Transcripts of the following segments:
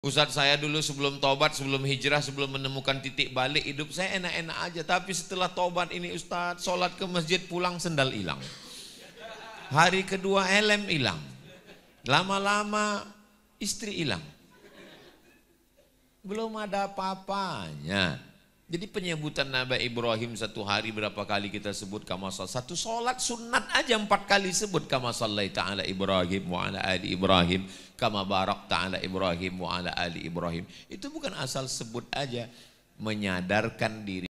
Ustadz, saya dulu sebelum tobat, sebelum hijrah, sebelum menemukan titik balik hidup saya enak-enak aja. Tapi setelah tobat ini Ustadz, sholat ke masjid pulang sendal hilang. Hari kedua helm hilang. Lama-lama istri hilang. Belum ada apa-apanya. Jadi penyebutan Nabi Ibrahim satu hari berapa kali kita sebut kama satu sholat sunat aja 4 kali sebut kama sallaita ala Ibrahim wa ala ali Ibrahim kama barakta ala Ibrahim wa ala ali Ibrahim. Itu bukan asal sebut aja, menyadarkan diri.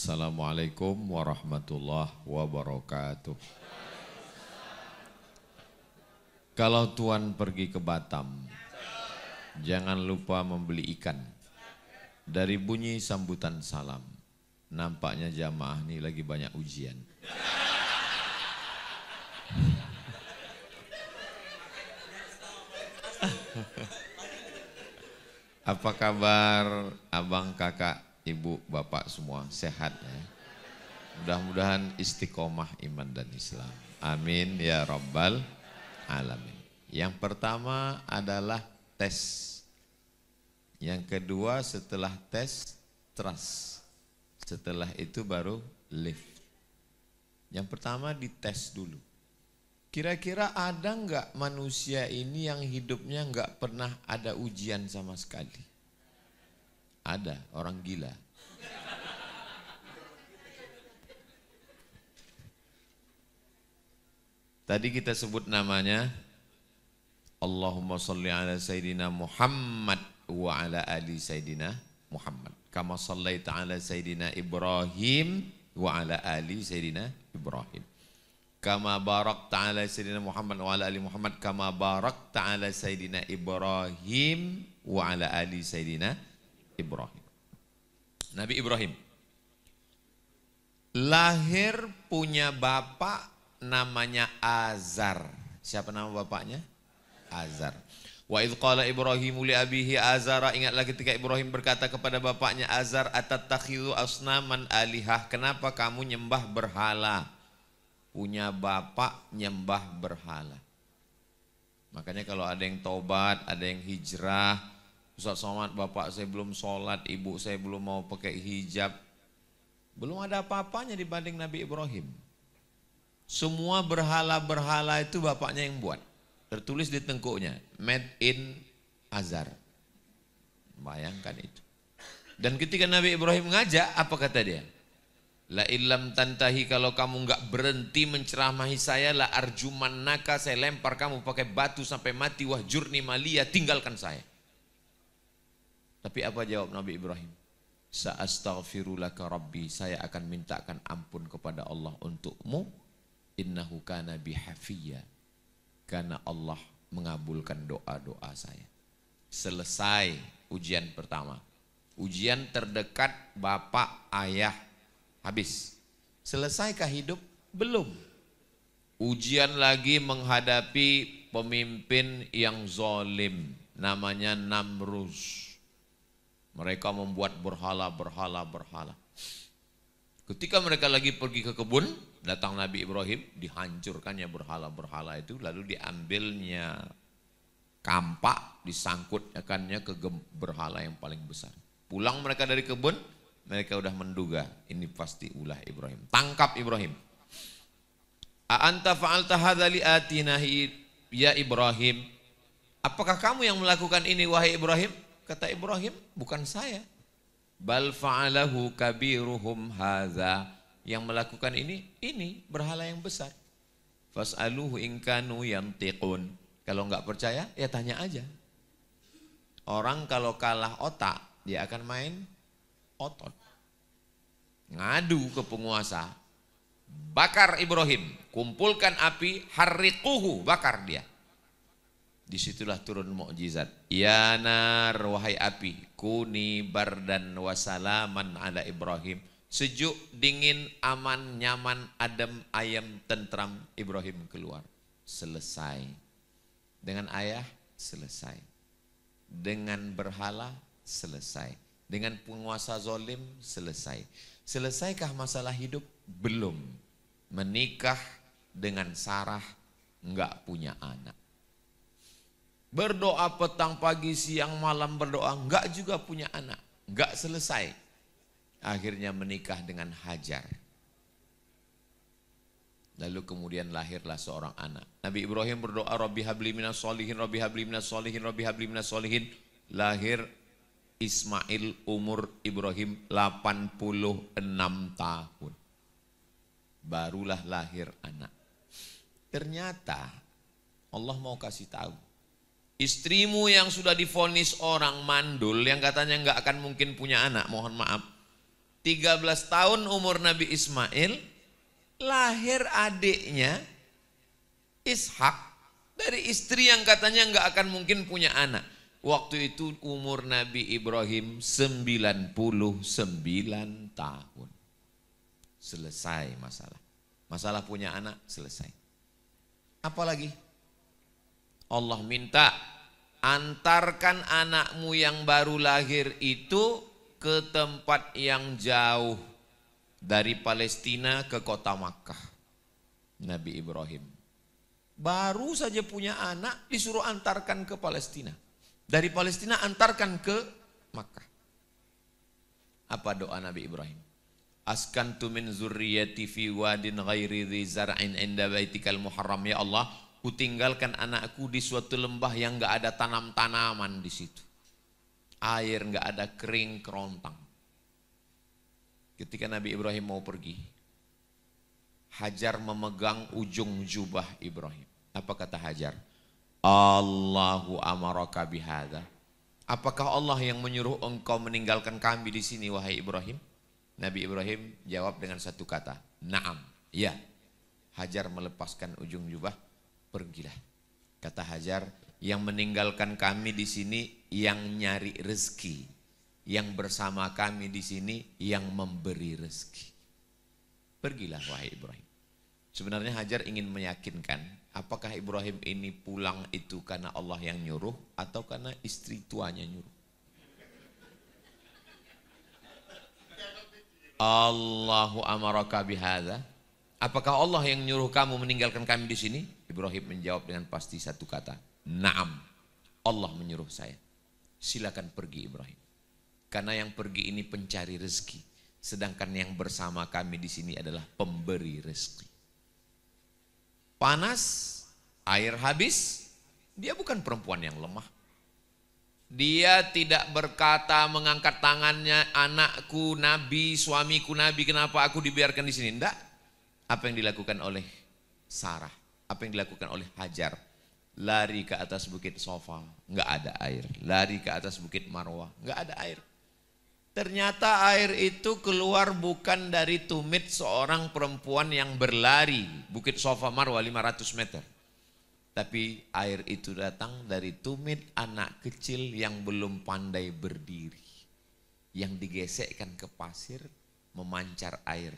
Assalamualaikum warahmatullahi wabarakatuh. Kalau Tuan pergi ke Batam, jangan lupa membeli ikan. Dari bunyi sambutan salam, nampaknya jamaah ini lagi banyak ujian. Apa kabar abang, kakak, ibu, bapak semua sehat ya? Mudah-mudahan istiqomah iman dan Islam. Amin ya rabbal alamin. Yang pertama adalah tes. Yang kedua setelah tes, trust. Setelah itu baru lift. Yang pertama dites dulu. Kira-kira ada nggak manusia ini yang hidupnya nggak pernah ada ujian sama sekali? Ada, orang gila. Tadi kita sebut namanya Allahumma sholli ala Sayyidina Muhammad wa ala ali Sayyidina Muhammad. Kama shallaita ala Sayyidina Ibrahim wa ala ali Sayyidina Ibrahim. Kama barakta ala Sayyidina Muhammad wa ala ali Muhammad. Kama barakta ala Sayyidina Ibrahim wa ala ali Sayyidina Ibrahim. Nabi Ibrahim lahir punya bapak namanya Azar. Siapa nama bapaknya? Azar. Wa idh qala Ibrahimu li abihi Azara. Ingatlah ketika Ibrahim berkata kepada bapaknya Azar, atattakhidhu asnaman alihah. Kenapa kamu nyembah berhala? Punya bapak nyembah berhala. Makanya kalau ada yang tobat, ada yang hijrah, Ustaz Somad, bapak saya belum sholat, ibu saya belum mau pakai hijab, belum ada apa-apanya dibanding Nabi Ibrahim. Semua berhala-berhala itu bapaknya yang buat. Tertulis di tengkuknya, made in Azar. Bayangkan itu. Dan ketika Nabi Ibrahim ngajak, apa kata dia? La illam tantahi, kalau kamu enggak berhenti menceramahi saya, la arjumannaka, saya lempar kamu pakai batu sampai mati, wahjurni maliya, tinggalkan saya. Tapi apa jawab Nabi Ibrahim? Sa'astaghfirulaka rabbi, saya akan mintakan ampun kepada Allah untukmu. Innahu kana bihafiyya, karena Allah mengabulkan doa-doa saya. Selesai ujian pertama. Ujian terdekat bapak, ayah, habis. Selesaikah hidup? Belum. Ujian lagi menghadapi pemimpin yang zalim, namanya Namrus. Mereka membuat berhala. Ketika mereka lagi pergi ke kebun, datang Nabi Ibrahim, dihancurkannya berhala-berhala itu, lalu diambilnya kampak, disangkutkannya ke berhala yang paling besar. Pulang mereka dari kebun, mereka udah menduga ini pasti ulah Ibrahim. Tangkap Ibrahim. A anta fa'alta hadza li atinahi ya Ibrahim? Apakah kamu yang melakukan ini wahai Ibrahim? Kata Ibrahim, bukan saya. Bal fa'alahu kabiruhum hadza, yang melakukan ini berhala yang besar. Fas'aluhu in kanu yantiqun. Kalau enggak percaya ya tanya aja. Orang kalau kalah otak dia akan main otot. Ngadu ke penguasa. Bakar Ibrahim, kumpulkan api, harriquhu, bakar dia. Disitulah turun mukjizat. Ya nar, wahai api, kuni bardan wasalaman ala Ibrahim. Sejuk, dingin, aman, nyaman, adem, ayem, tentram. Ibrahim keluar. Selesai. Dengan ayah, selesai. Dengan berhala, selesai. Dengan penguasa zolim, selesai. Selesaikah masalah hidup? Belum. Menikah dengan Sarah, enggak punya anak. Berdoa petang, pagi, siang, malam berdoa, enggak juga punya anak. Enggak selesai. Akhirnya menikah dengan Hajar. Lalu kemudian lahirlah seorang anak. Nabi Ibrahim berdoa, Rabbi habli minas solihin, Rabbi habli minas solihin, Rabbi habli minas solihin. Lahir Ismail, umur Ibrahim 86 tahun. Barulah lahir anak. Ternyata Allah mau kasih tahu. Istrimu yang sudah divonis orang mandul, yang katanya nggak akan mungkin punya anak, mohon maaf. 13 tahun umur Nabi Ismail, lahir adiknya Ishak dari istri yang katanya nggak akan mungkin punya anak. Waktu itu umur Nabi Ibrahim 99 tahun. Selesai masalah. Masalah punya anak selesai. Apalagi? Allah minta, antarkan anakmu yang baru lahir itu ke tempat yang jauh. Dari Palestina ke kota Makkah. Nabi Ibrahim baru saja punya anak, disuruh antarkan ke Palestina. Dari Palestina antarkan ke Makkah. Apa doa Nabi Ibrahim? Askantu min zurriyati fi wadin ghairi dhi zar'in inda baitikal muharram. Ya Allah, ku tinggalkan anakku di suatu lembah yang enggak ada tanam-tanaman di situ. Air enggak ada, kering kerontang. Ketika Nabi Ibrahim mau pergi, Hajar memegang ujung jubah Ibrahim. Apa kata Hajar? Allahu amaraka bihadza. Apakah Allah yang menyuruh engkau meninggalkan kami di sini, wahai Ibrahim? Nabi Ibrahim jawab dengan satu kata, Naam, ya. Hajar melepaskan ujung jubah, pergilah. Kata Hajar, yang meninggalkan kami di sini yang nyari rezeki. Yang bersama kami di sini yang memberi rezeki. Pergilah wahai Ibrahim. Sebenarnya Hajar ingin meyakinkan, apakah Ibrahim ini pulang itu karena Allah yang nyuruh atau karena istri tuanya nyuruh. Allahu amaraka bihadza. Apakah Allah yang nyuruh kamu meninggalkan kami di sini? Ibrahim menjawab dengan pasti satu kata, Naam. Allah menyuruh saya. Silakan pergi Ibrahim. Karena yang pergi ini pencari rezeki, sedangkan yang bersama kami di sini adalah pemberi rezeki. Panas, air habis, dia bukan perempuan yang lemah. Dia tidak berkata mengangkat tangannya, anakku nabi, suamiku nabi, kenapa aku dibiarkan di sini? Enggak. Apa yang dilakukan oleh Sarah? Apa yang dilakukan oleh Hajar? Lari ke atas bukit Sofa, enggak ada air. Lari ke atas bukit Marwah, enggak ada air. Ternyata air itu keluar bukan dari tumit seorang perempuan yang berlari bukit Sofa Marwah 500 meter. Tapi air itu datang dari tumit anak kecil yang belum pandai berdiri. Yang digesekkan ke pasir, memancar air.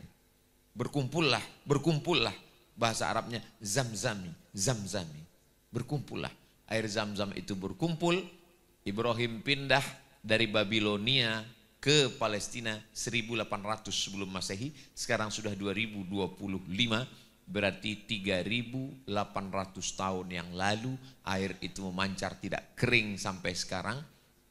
Berkumpullah, berkumpullah. Bahasa Arabnya zamzami, zamzami. Berkumpullah. Air zam-zam itu berkumpul. Ibrahim pindah dari Babilonia ke Palestina 1800 sebelum Masehi, sekarang sudah 2025, berarti 3800 tahun yang lalu air itu memancar tidak kering sampai sekarang.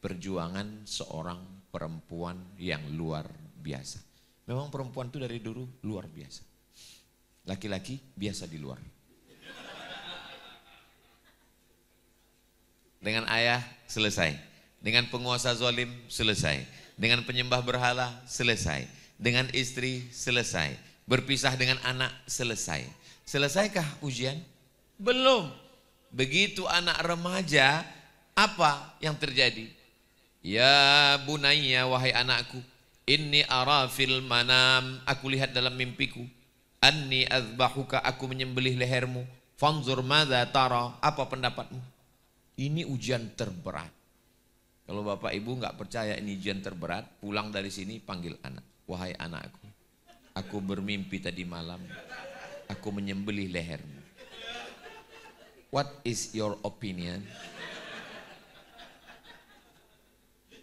Perjuangan seorang perempuan yang luar biasa. Memang perempuan itu dari dulu luar biasa. Laki-laki biasa di luar. Dengan ayah selesai, dengan penguasa zalim selesai. Dengan penyembah berhala selesai. Dengan istri selesai. Berpisah dengan anak selesai. Selesaikah ujian? Belum. Begitu anak remaja, apa yang terjadi? Ya bunayya, wahai anakku, inni ara fil manam, aku lihat dalam mimpiku, anni azbahuka, aku menyembelih lehermu, fanzur madza tara, apa pendapatmu? Ini ujian terberat. Kalau bapak ibu nggak percaya ini ujian terberat, pulang dari sini panggil anak. Wahai anakku, aku bermimpi tadi malam, aku menyembelih lehermu. What is your opinion?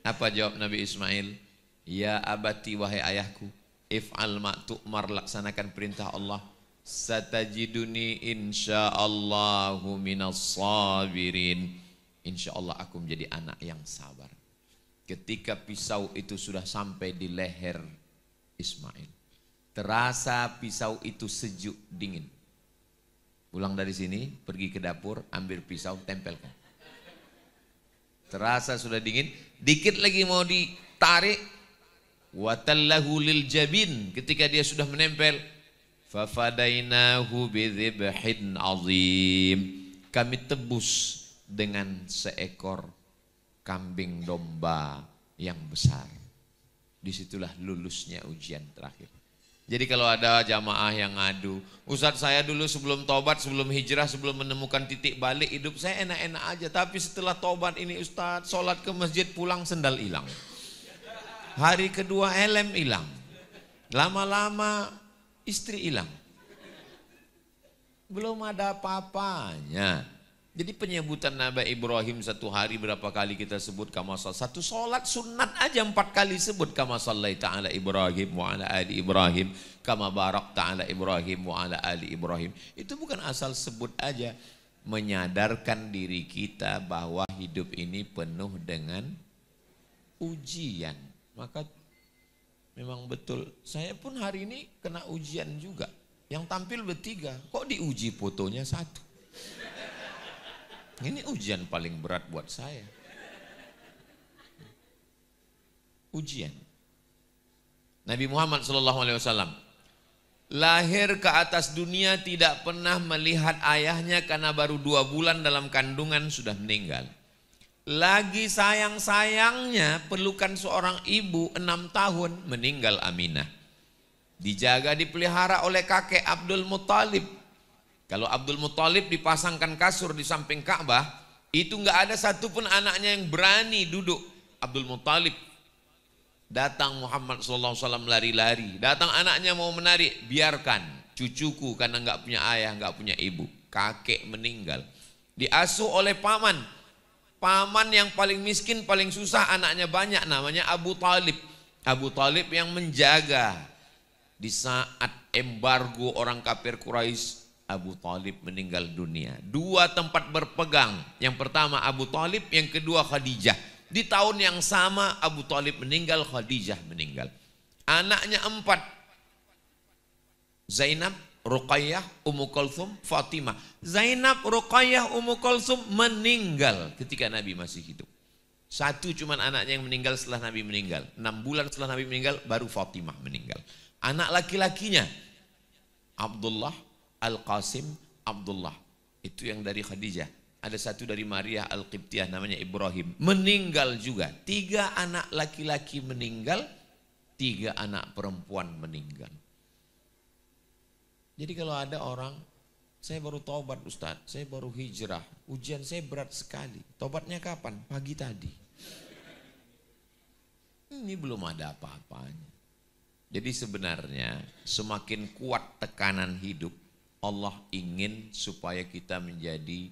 Apa jawab Nabi Ismail? Ya abati, wahai ayahku, if'al ma tu'mar, laksanakan perintah Allah. Satajiduni insyaallahu minas sabirin. Insyaallah aku menjadi anak yang sabar. Ketika pisau itu sudah sampai di leher Ismail, terasa pisau itu sejuk dingin. Pulang dari sini, pergi ke dapur, ambil pisau, tempelkan. Terasa sudah dingin, dikit lagi mau ditarik, watallahu lil jabin, ketika dia sudah menempel, fafadainahu bidzibhin azim, kami tebus dengan seekor kambing domba yang besar. Disitulah lulusnya ujian terakhir. Jadi kalau ada jamaah yang ngadu, Ustadz saya dulu sebelum tobat, sebelum hijrah, sebelum menemukan titik balik hidup saya enak-enak aja, tapi setelah tobat ini Ustadz, sholat ke masjid pulang sendal hilang, hari kedua helm hilang, lama-lama istri hilang, belum ada apa-apanya. Jadi penyebutan Nabi Ibrahim satu hari berapa kali kita sebut kama shalla, satu sholat sunat aja 4 kali sebut kama shallaita ala Ibrahim wa ala ali Ibrahim kama barakta ala Ibrahim wa ala ali Ibrahim. Itu bukan asal sebut aja, menyadarkan diri kita bahwa hidup ini penuh dengan ujian. Maka memang betul, saya pun hari ini kena ujian juga. Yang tampil bertiga, kok diuji fotonya satu? Ini ujian paling berat buat saya. Ujian. Nabi Muhammad SAW lahir ke atas dunia tidak pernah melihat ayahnya karena baru 2 bulan dalam kandungan sudah meninggal. Lagi sayang-sayangnya pelukan seorang ibu 6 tahun meninggal Aminah. Dijaga dipelihara oleh kakek Abdul Muttalib. Kalau Abdul Muttalib dipasangkan kasur di samping Ka'bah, itu nggak ada satupun anaknya yang berani duduk. Abdul Muttalib datang Muhammad SAW lari-lari, datang anaknya mau menarik, biarkan cucuku karena nggak punya ayah, nggak punya ibu. Kakek meninggal, diasuh oleh paman. Paman yang paling miskin, paling susah, anaknya banyak, namanya Abu Talib. Abu Talib yang menjaga. Di saat embargo orang kafir Quraisy, Abu Talib meninggal dunia. 2 tempat berpegang. Yang pertama Abu Talib, yang kedua Khadijah. Di tahun yang sama Abu Talib meninggal, Khadijah meninggal. Anaknya 4. Zainab, Ruqayyah, Ummu Kulthum, Fatimah. Zainab, Ruqayyah, Ummu Kulthum meninggal ketika Nabi masih hidup. 1 cuman anaknya yang meninggal setelah Nabi meninggal. 6 bulan setelah Nabi meninggal baru Fatimah meninggal. Anak laki-lakinya Abdullah, Al-Qasim, Abdullah. Itu yang dari Khadijah. Ada 1 dari Maria Al-Qibtiyah namanya Ibrahim. Meninggal juga. 3 anak laki-laki meninggal, 3 anak perempuan meninggal. Jadi kalau ada orang, saya baru taubat Ustadz, saya baru hijrah, ujian saya berat sekali. Taubatnya kapan? Pagi tadi. Ini belum ada apa-apanya. Jadi sebenarnya semakin kuat tekanan hidup, Allah ingin supaya kita menjadi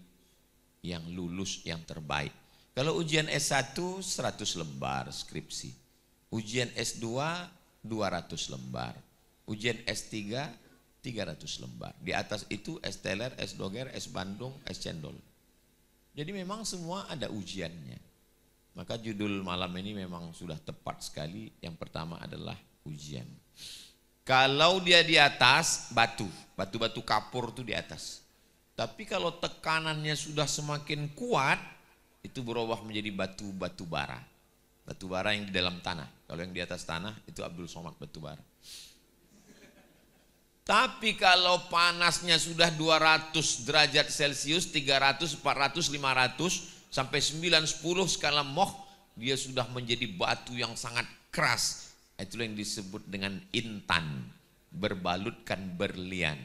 yang lulus yang terbaik. Kalau ujian S1 100 lembar skripsi. Ujian S2 200 lembar. Ujian S3 300 lembar. Di atas itu S teler, S doger, S Bandung, S cendol. Jadi memang semua ada ujiannya. Maka judul malam ini memang sudah tepat sekali. Yang pertama adalah ujian. Kalau dia di atas, batu-batu kapur itu di atas. Tapi kalau tekanannya sudah semakin kuat, itu berubah menjadi batu-batu bara. Batu bara yang di dalam tanah. Kalau yang di atas tanah, itu Abdul Somad batu bara. Tapi kalau panasnya sudah 200 derajat Celcius, 300, 400, 500, sampai 9, 10 skala Mohs, dia sudah menjadi batu yang sangat keras. Itulah yang disebut dengan intan, berbalutkan berlian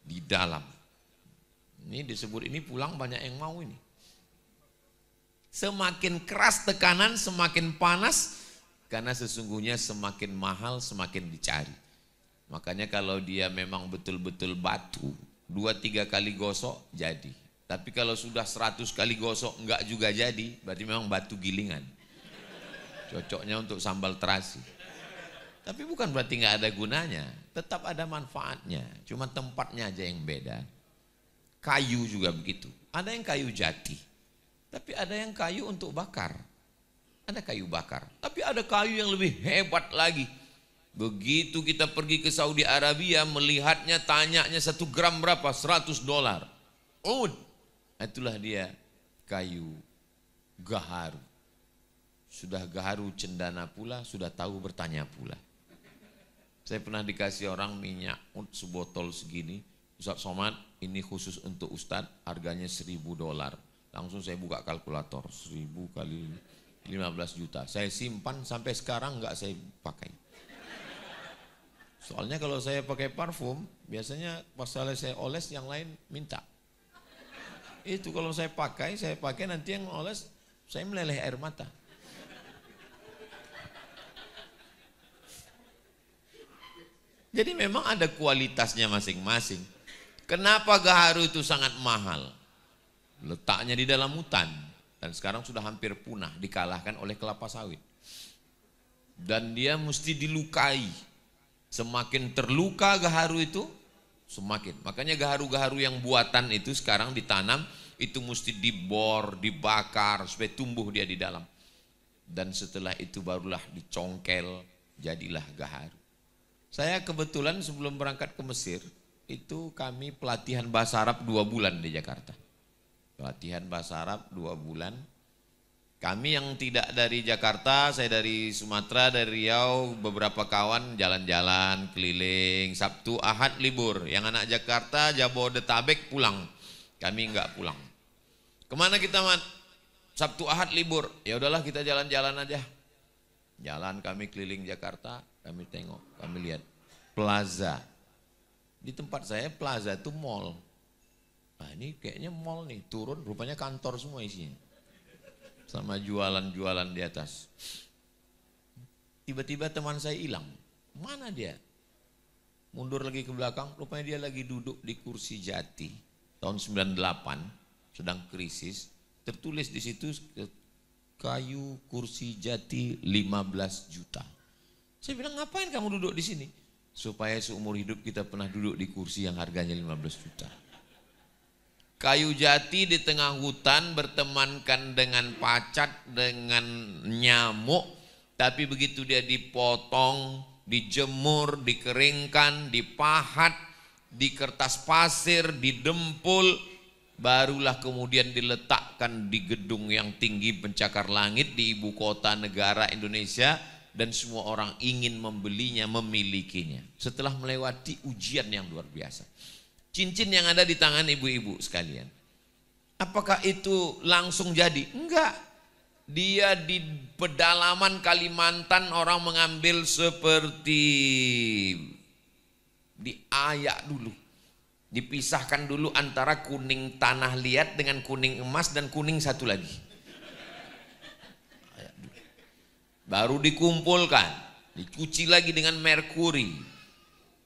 di dalam. Ini disebut, ini pulang banyak yang mau ini. Semakin keras tekanan, semakin panas, karena sesungguhnya semakin mahal, semakin dicari. Makanya kalau dia memang betul-betul batu, 2-3 kali gosok jadi. Tapi kalau sudah 100 kali gosok enggak juga jadi, berarti memang batu gilingan. Cocoknya untuk sambal terasi. Tapi bukan berarti enggak ada gunanya, tetap ada manfaatnya. Cuma tempatnya aja yang beda. Kayu juga begitu. Ada yang kayu jati, tapi ada yang kayu untuk bakar. Ada kayu bakar, tapi ada kayu yang lebih hebat lagi. Begitu kita pergi ke Saudi Arabia, melihatnya, tanyanya 1 gram berapa? $100. Ud. Itulah dia kayu gaharu. Sudah gaharu cendana pula, sudah tahu bertanya pula. Saya pernah dikasih orang minyak sebotol segini. Ustaz Somad, ini khusus untuk Ustaz, harganya $1.000. Langsung saya buka kalkulator, 1.000 kali 15 juta. Saya simpan sampai sekarang enggak saya pakai. Soalnya kalau saya pakai parfum, biasanya pasalnya saya oles, yang lain minta. Itu kalau saya pakai nanti yang oles, saya meleleh air mata. Jadi memang ada kualitasnya masing-masing. Kenapa gaharu itu sangat mahal? Letaknya di dalam hutan. Dan sekarang sudah hampir punah, dikalahkan oleh kelapa sawit. Dan dia mesti dilukai. Semakin terluka gaharu itu, semakin. Makanya gaharu-gaharu yang buatan itu sekarang ditanam, itu mesti dibor, dibakar, supaya tumbuh dia di dalam. Dan setelah itu barulah dicongkel, jadilah gaharu. Saya kebetulan sebelum berangkat ke Mesir, itu kami pelatihan bahasa Arab 2 bulan di Jakarta. Pelatihan bahasa Arab 2 bulan. Kami yang tidak dari Jakarta, saya dari Sumatera, dari Riau, beberapa kawan jalan-jalan, keliling, Sabtu, Ahad libur. Yang anak Jakarta, Jabodetabek pulang. Kami enggak pulang. Kemana kita, Mat? Sabtu, Ahad libur. Ya udahlah kita jalan-jalan aja. Jalan kami keliling Jakarta, kami tengok, kami lihat. Plaza. Di tempat saya plaza itu mall. Nah ini kayaknya mall nih, turun rupanya kantor semua isinya. Sama jualan-jualan di atas. Tiba-tiba teman saya hilang. Mana dia? Mundur lagi ke belakang, rupanya dia lagi duduk di kursi jati. Tahun 98, sedang krisis. Tertulis di situ kayu kursi jati 15 juta. Saya bilang, ngapain kamu duduk di sini? Supaya seumur hidup kita pernah duduk di kursi yang harganya 15 juta. Kayu jati di tengah hutan bertemankan dengan pacat, dengan nyamuk. Tapi begitu dia dipotong, dijemur, dikeringkan, dipahat, di kertas pasir, didempul, barulah kemudian diletakkan di gedung yang tinggi pencakar langit di ibu kota negara Indonesia. Dan semua orang ingin membelinya, memilikinya. Setelah melewati ujian yang luar biasa. Cincin yang ada di tangan ibu-ibu sekalian, apakah itu langsung jadi? Enggak. Dia di pedalaman Kalimantan orang mengambil seperti diayak dulu. Dipisahkan dulu antara kuning tanah liat dengan kuning emas dan kuning satu lagi. Baru dikumpulkan, dicuci lagi dengan merkuri.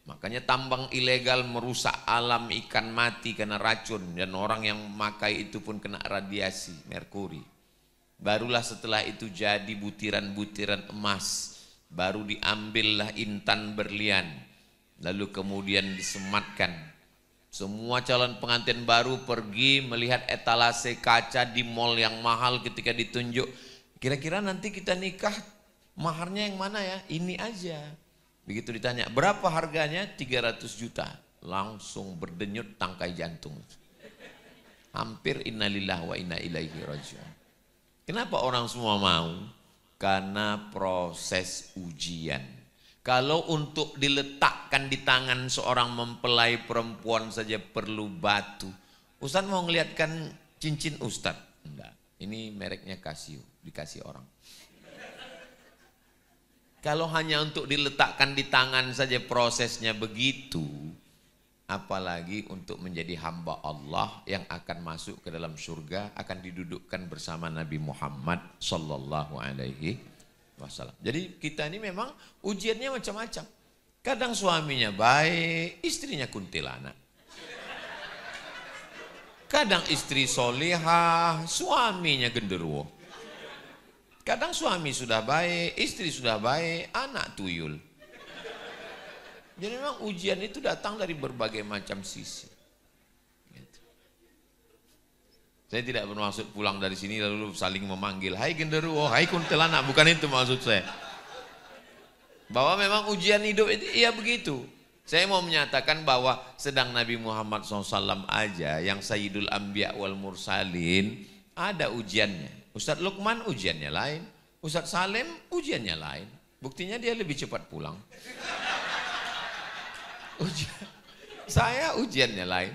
Makanya tambang ilegal merusak alam, ikan mati karena racun, dan orang yang memakai itu pun kena radiasi merkuri. Barulah setelah itu jadi butiran-butiran emas, baru diambillah intan berlian, lalu kemudian disematkan. Semua calon pengantin baru pergi melihat etalase kaca di mall yang mahal, ketika ditunjuk, kira-kira nanti kita nikah maharnya yang mana ya? Ini aja. Begitu ditanya, berapa harganya? 300 juta. Langsung berdenyut tangkai jantung. Hampir innalillah wa inna ilaihi raji'un. Kenapa orang semua mau? Karena proses ujian. Kalau untuk diletakkan di tangan seorang mempelai perempuan saja perlu batu. Ustaz mau ngeliatkan cincin Ustaz? Enggak, ini mereknya Casio, dikasih orang. Kalau hanya untuk diletakkan di tangan saja prosesnya begitu, Apalagi untuk menjadi hamba Allah yang akan masuk ke dalam surga, akan didudukkan bersama Nabi Muhammad sallallahu alaihi wasallam. Jadi kita ini memang ujiannya macam-macam. Kadang suaminya baik, istrinya kuntilanak. Kadang istri solihah, suaminya genderuwo. Kadang suami sudah baik, istri sudah baik, anak tuyul. Jadi memang ujian itu datang dari berbagai macam sisi. Gitu. Saya tidak bermaksud pulang dari sini lalu saling memanggil, hai genderuwo, hai kuntilanak, bukan itu maksud saya. Bahwa memang ujian hidup itu iya begitu. Saya mau menyatakan bahwa sedang Nabi Muhammad SAW aja yang Sayyidul Anbiya wal Mursalin ada ujiannya. Ustadz Lukman ujiannya lain, Ustadz Salim ujiannya lain. Buktinya dia lebih cepat pulang. Saya ujiannya lain.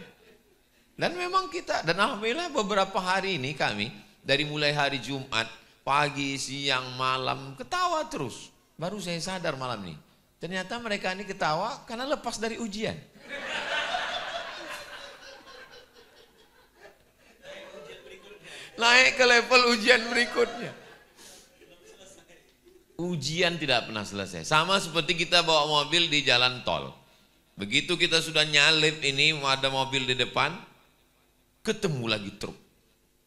Dan memang kita, dan alhamdulillah beberapa hari ini kami dari mulai hari Jumat pagi, siang, malam ketawa terus. Baru saya sadar malam ini, ternyata mereka ini ketawa karena lepas dari ujian. Naik ke level ujian berikutnya. Ujian tidak pernah selesai. Sama seperti kita bawa mobil di jalan tol. Begitu kita sudah nyalip ini, ada mobil di depan, ketemu lagi truk.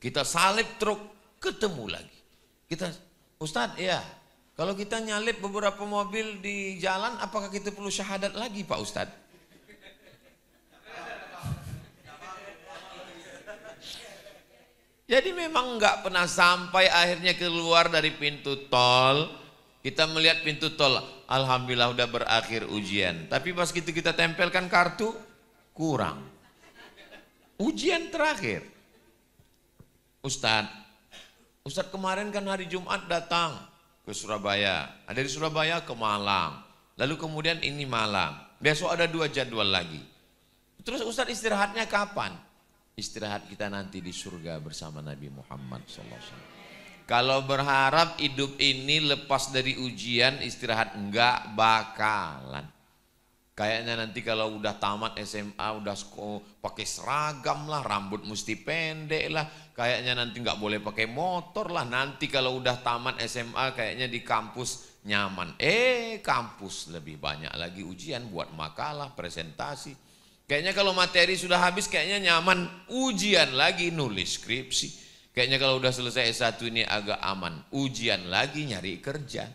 Kita salip truk, ketemu lagi. Kita, Ustadz ya, kalau kita nyalip beberapa mobil di jalan, apakah kita perlu syahadat lagi Pak Ustadz? Jadi memang nggak pernah sampai akhirnya keluar dari pintu tol. Kita melihat pintu tol, alhamdulillah udah berakhir ujian. Tapi pas gitu kita tempelkan kartu, kurang. Ujian terakhir. Ustadz kemarin kan hari Jumat datang ke Surabaya. Ada di Surabaya ke Malang. Lalu kemudian ini Malang. Besok ada 2 jadwal lagi. Terus Ustadz istirahatnya kapan? Istirahat kita nanti di surga bersama Nabi Muhammad SAW. Kalau berharap hidup ini lepas dari ujian, istirahat enggak bakalan. Kayaknya nanti kalau udah tamat SMA, udah pakai seragam lah, rambut mesti pendek lah. Kayaknya nanti enggak boleh pakai motor lah. Nanti kalau udah tamat SMA, kayaknya di kampus nyaman. Kampus lebih banyak lagi ujian buat makalah, presentasi. Kayaknya kalau materi sudah habis, kayaknya nyaman ujian lagi, nulis skripsi. Kayaknya kalau udah selesai S1 ini agak aman, ujian lagi nyari kerja.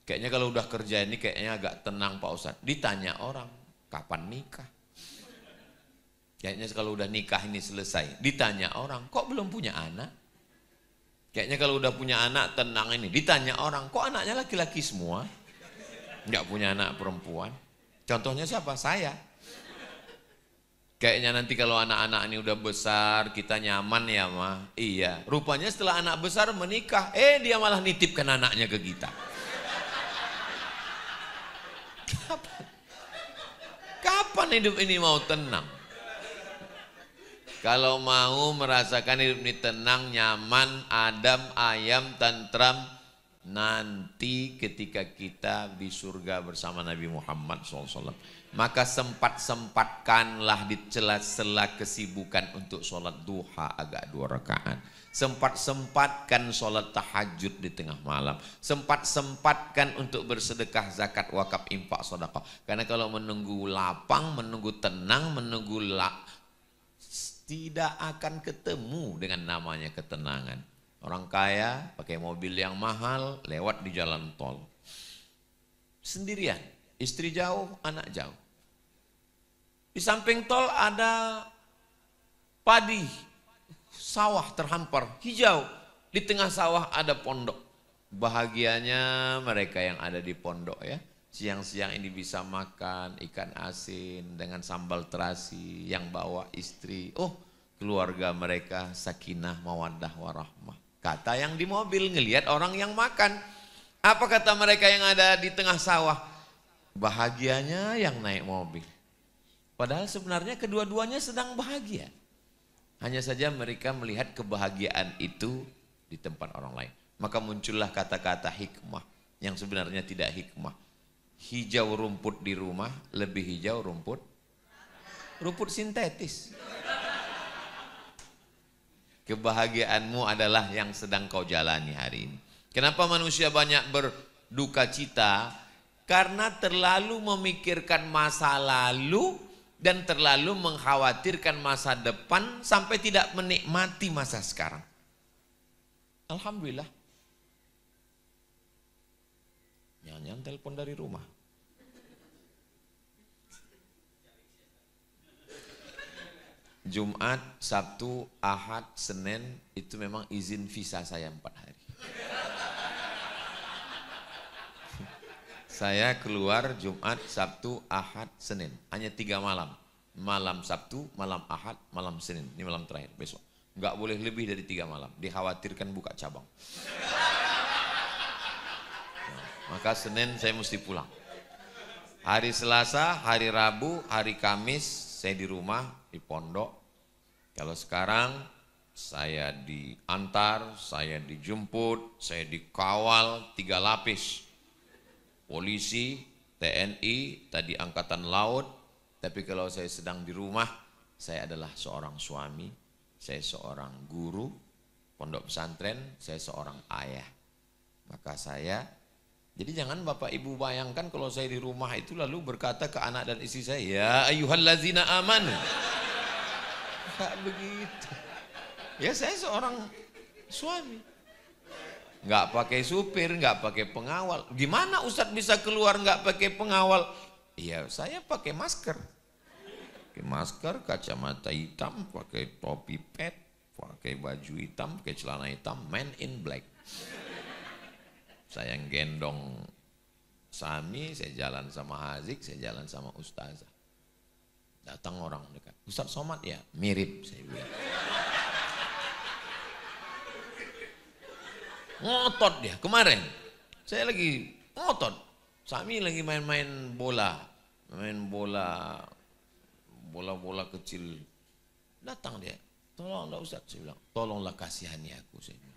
Kayaknya kalau udah kerja ini kayaknya agak tenang Pak Ustadz. Ditanya orang, kapan nikah? Kayaknya kalau udah nikah ini selesai. Ditanya orang, kok belum punya anak? Kayaknya kalau udah punya anak tenang ini. Ditanya orang, kok anaknya laki-laki semua? Nggak punya anak perempuan. Contohnya siapa? Saya. Kayaknya nanti kalau anak-anak ini udah besar, kita nyaman ya mah. Iya, rupanya setelah anak besar menikah, dia malah nitipkan anaknya ke kita. Kapan hidup ini mau tenang? Kalau mau merasakan hidup ini tenang, nyaman, adem, ayam, tentram, nanti ketika kita di surga bersama Nabi Muhammad SAW. Maka sempat-sempatkanlah di celah-celah kesibukan untuk sholat duha agak 2 rakaat. Sempat-sempatkan sholat tahajud di tengah malam. Sempat-sempatkan untuk bersedekah, zakat, wakaf, infak, sedekah. Karena kalau menunggu lapang, menunggu tenang, tidak akan ketemu dengan namanya ketenangan. Orang kaya pakai mobil yang mahal lewat di jalan tol. Sendirian, istri jauh, anak jauh. Di samping tol ada padi, sawah terhampar, hijau. Di tengah sawah ada pondok. Bahagianya mereka yang ada di pondok ya. Siang-siang ini bisa makan ikan asin dengan sambal terasi yang bawa istri. Keluarga mereka sakinah, mawaddah, warahmah. Kata yang di mobil ngelihat orang yang makan. Apa kata mereka yang ada di tengah sawah? Bahagianya yang naik mobil. Padahal sebenarnya kedua-duanya sedang bahagia. Hanya saja mereka melihat kebahagiaan itu di tempat orang lain. Maka muncullah kata-kata hikmah yang sebenarnya tidak hikmah. Hijau rumput di rumah, lebih hijau rumput rumput sintetis. Kebahagiaanmu adalah yang sedang kau jalani hari ini. Kenapa manusia banyak berduka cita? Karena terlalu memikirkan masa lalu dan terlalu mengkhawatirkan masa depan sampai tidak menikmati masa sekarang. Alhamdulillah. Jangan telepon dari rumah. Jumat, Sabtu, Ahad, Senin itu memang izin visa saya 4 hari. Saya keluar Jumat, Sabtu, Ahad, Senin. Hanya 3 malam. Malam Sabtu, malam Ahad, malam Senin. Ini malam terakhir besok. Enggak boleh lebih dari 3 malam. Dikhawatirkan buka cabang. Nah, maka Senin saya mesti pulang. Hari Selasa, hari Rabu, hari Kamis saya di rumah, di pondok. Kalau sekarang saya diantar, saya dijemput, saya dikawal 3 lapis. Polisi, TNI, tadi Angkatan Laut. Tapi kalau saya sedang di rumah, saya adalah seorang suami, saya seorang guru, pondok pesantren, saya seorang ayah. Maka jadi jangan Bapak Ibu bayangkan kalau saya di rumah itu lalu berkata ke anak dan istri saya, ya ayyuhallazina amanu. Enggak begitu. Ya saya seorang suami. Enggak pakai supir, enggak pakai pengawal. Gimana Ustadz bisa keluar enggak pakai pengawal? Iya, saya pakai masker. Pakai masker, kacamata hitam, pakai topi pet, pakai baju hitam, pakai celana hitam, man in black. Saya gendong Sami, saya jalan sama Hazik, saya jalan sama Ustazah. Datang orang dekat. Ustadz Somad ya? Mirip, saya bilang. Ngotot dia kemarin. Saya lagi ngotot. Sami lagi main-main bola. Main bola kecil. Datang dia. Tolonglah Ustadz, saya bilang. Tolonglah kasihani aku, saya bilang.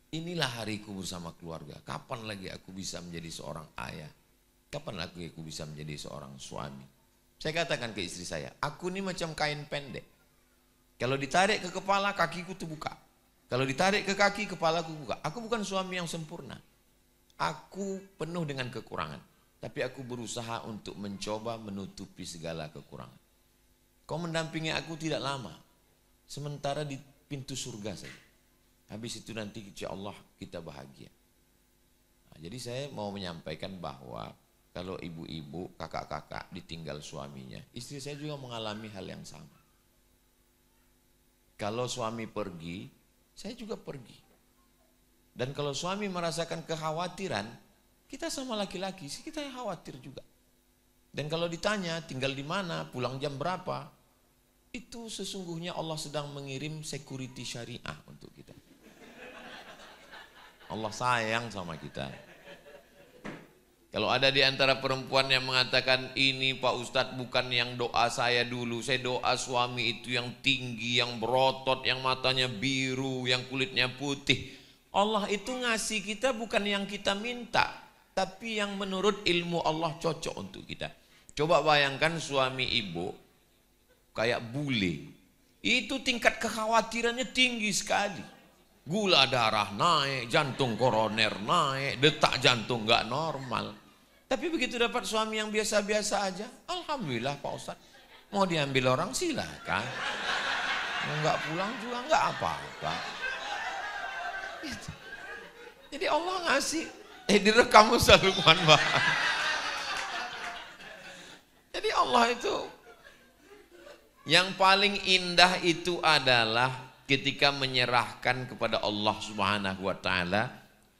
Inilah hariku bersama keluarga. Kapan lagi aku bisa menjadi seorang ayah? Kapan lagi aku bisa menjadi seorang suami? Saya katakan ke istri saya, aku ini macam kain pendek. Kalau ditarik ke kepala, kakiku terbuka. Kalau ditarik ke kaki, kepalaku buka. Aku bukan suami yang sempurna. Aku penuh dengan kekurangan. Tapi aku berusaha untuk mencoba menutupi segala kekurangan. Kau mendampingi aku tidak lama. Sementara di pintu surga saja. Habis itu nanti insya Allah kita bahagia. Nah, jadi saya mau menyampaikan bahwa kalau ibu-ibu, kakak-kakak ditinggal suaminya, istri saya juga mengalami hal yang sama. Kalau suami pergi, saya juga pergi. Dan kalau suami merasakan kekhawatiran, kita sama laki-laki, kita yang khawatir juga. Dan kalau ditanya tinggal di mana, pulang jam berapa, itu sesungguhnya Allah sedang mengirim security syariah untuk kita. Allah sayang sama kita. Kalau ada di antara perempuan yang mengatakan, ini Pak Ustadz bukan yang doa saya dulu, saya doa suami itu yang tinggi, yang berotot, yang matanya biru, yang kulitnya putih. Allah itu ngasih kita bukan yang kita minta, tapi yang menurut ilmu Allah cocok untuk kita. Coba bayangkan suami ibu kayak bule, itu tingkat kekhawatirannya tinggi sekali. Gula darah naik, jantung koroner naik, detak jantung nggak normal. Tapi begitu dapat suami yang biasa-biasa aja, alhamdulillah Pak Ustadz. Mau diambil orang silakan, mau nggak pulang juga nggak apa-apa. Gitu. Jadi Allah ngasih, direkam Ustadz Lukman Bah. Jadi Allah itu yang paling indah itu adalah ketika menyerahkan kepada Allah Subhanahu wa taala,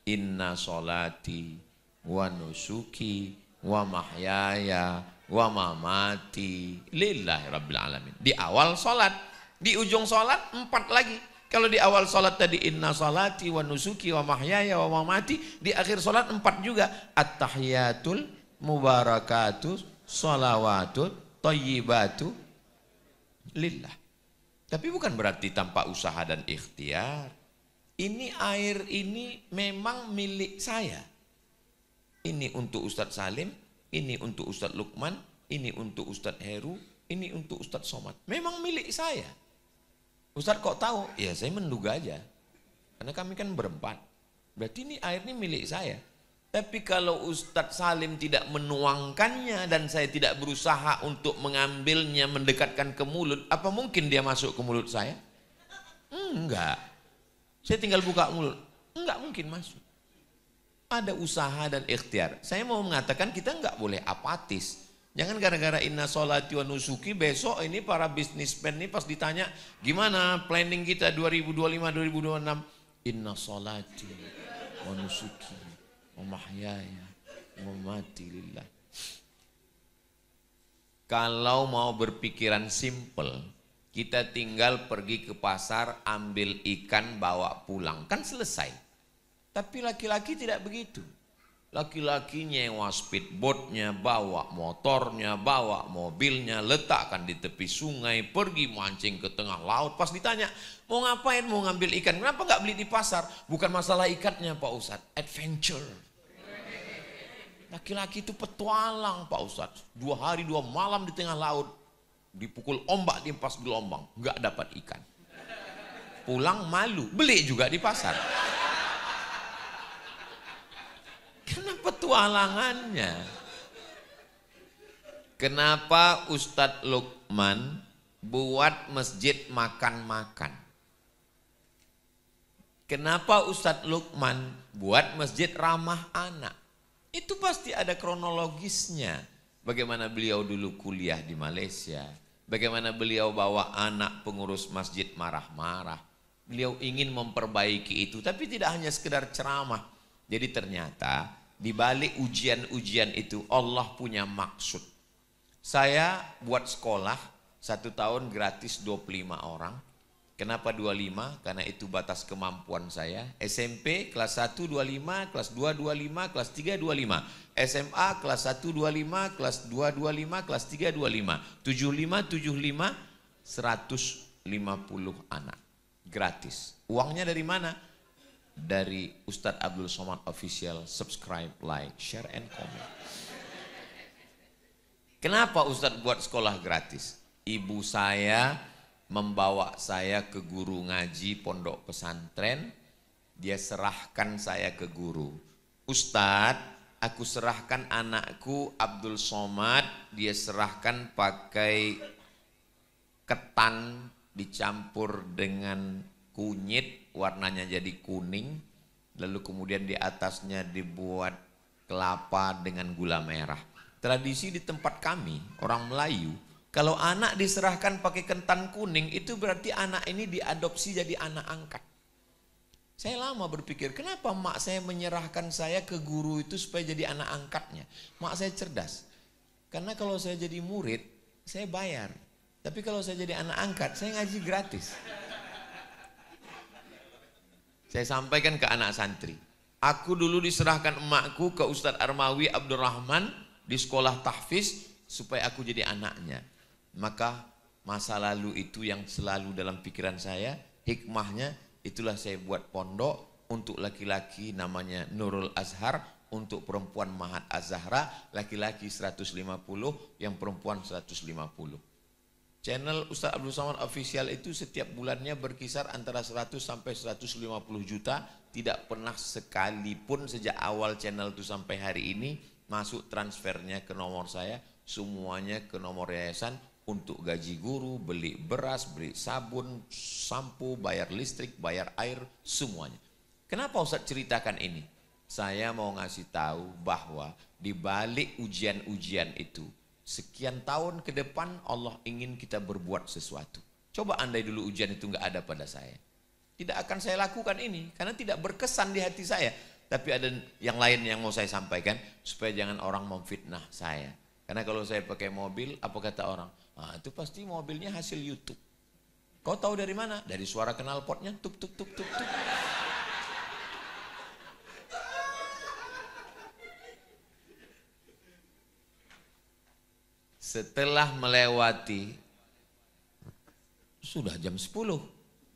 inna sholati wa nusuki wa mahyaya wa mamati lillahi rabbil alamin. Di awal salat, di ujung salat 4 lagi. Kalau di awal salat tadi inna sholati wa nusuki wa mahyaya wa mamati, di akhir salat 4 juga. At-tahiyatul mubarakatuh sholawatut thayyibatu lillah. Tapi bukan berarti tanpa usaha dan ikhtiar. Ini air ini memang milik saya. Ini untuk Ustadz Salim, ini untuk Ustadz Lukman, ini untuk Ustadz Heru, ini untuk Ustadz Somad. Memang milik saya. Ustadz kok tahu? Ya saya menduga aja. Karena kami kan berempat. Berarti ini air ini milik saya. Tapi kalau Ustadz Salim tidak menuangkannya dan saya tidak berusaha untuk mengambilnya, mendekatkan ke mulut, apa mungkin dia masuk ke mulut saya? Enggak. Saya tinggal buka mulut. Enggak mungkin masuk. Ada usaha dan ikhtiar. Saya mau mengatakan kita enggak boleh apatis. Jangan gara-gara inna sholati wa nusuki, besok ini para bisnismen ini pas ditanya, gimana planning kita 2025-2026? Inna sholati wa nusuki wa mahyaya wa mamati lillah. Kalau mau berpikiran simple, kita tinggal pergi ke pasar, ambil ikan, bawa pulang. Kan selesai. Tapi laki-laki tidak begitu. Laki-laki nyewa speedboatnya, bawa motornya, bawa mobilnya, letakkan di tepi sungai, pergi mancing ke tengah laut. Pas ditanya, mau ngapain, mau ngambil ikan? Kenapa nggak beli di pasar? Bukan masalah ikannya Pak Ustadz, adventure. Laki-laki itu petualang Pak Ustadz. 2 hari 2 malam di tengah laut. Dipukul ombak, diempas gelombang. Nggak dapat ikan. Pulang malu, beli juga di pasar. Karena petualangannya. Kenapa Ustadz Lukman buat masjid makan-makan? Kenapa Ustadz Lukman buat masjid ramah anak? Itu pasti ada kronologisnya. Bagaimana beliau dulu kuliah di Malaysia. Bagaimana beliau bawa anak pengurus masjid marah-marah. Beliau ingin memperbaiki itu. Tapi tidak hanya sekedar ceramah. Jadi ternyata di balik ujian-ujian itu Allah punya maksud. Saya buat sekolah 1 tahun gratis 25 orang. Kenapa 25? Karena itu batas kemampuan saya. SMP kelas 1 25, kelas 2 25, kelas 3 25. SMA kelas 1 25, kelas 2 25, kelas 3 25. 75 150 anak. Gratis. Uangnya dari mana? Dari Ustadz Abdul Somad Official. Subscribe, like, share, and comment. Kenapa Ustadz buat sekolah gratis? Ibu saya membawa saya ke guru ngaji pondok pesantren. Dia serahkan saya ke guru. Ustadz, aku serahkan anakku Abdul Somad. Dia serahkan pakai ketan dicampur dengan kunyit, warnanya jadi kuning, lalu kemudian di atasnya dibuat kelapa dengan gula merah. Tradisi di tempat kami, orang Melayu, kalau anak diserahkan pakai ketan kuning, itu berarti anak ini diadopsi jadi anak angkat. Saya lama berpikir, kenapa mak saya menyerahkan saya ke guru itu supaya jadi anak angkatnya? Mak saya cerdas. Karena kalau saya jadi murid, saya bayar. Tapi kalau saya jadi anak angkat, saya ngaji gratis. Saya sampaikan ke anak santri. Aku dulu diserahkan emakku ke Ustadz Armawi Abdurrahman di sekolah tahfiz supaya aku jadi anaknya. Maka masa lalu itu yang selalu dalam pikiran saya, hikmahnya itulah saya buat pondok untuk laki-laki namanya Nurul Azhar, untuk perempuan Mahat Az-Zahra, laki-laki 150, yang perempuan 150. Channel Ustadz Abdul Somad Official itu setiap bulannya berkisar antara 100 sampai 150 juta. Tidak pernah sekalipun sejak awal channel itu sampai hari ini masuk transfernya ke nomor saya. Semuanya ke nomor yayasan untuk gaji guru, beli beras, beli sabun, sampo, bayar listrik, bayar air, semuanya. Kenapa Ustadz ceritakan ini? Saya mau ngasih tahu bahwa di balik ujian-ujian itu, sekian tahun ke depan Allah ingin kita berbuat sesuatu. Coba andai dulu ujian itu nggak ada pada saya, tidak akan saya lakukan ini karena tidak berkesan di hati saya. Tapi ada yang lain yang mau saya sampaikan supaya jangan orang memfitnah saya. Karena kalau saya pakai mobil, apa kata orang? Ah, itu pasti mobilnya hasil YouTube. Kau tahu dari mana? Dari suara knalpotnya, tuk tuk tuk tuk tuk. Setelah melewati, sudah jam 10,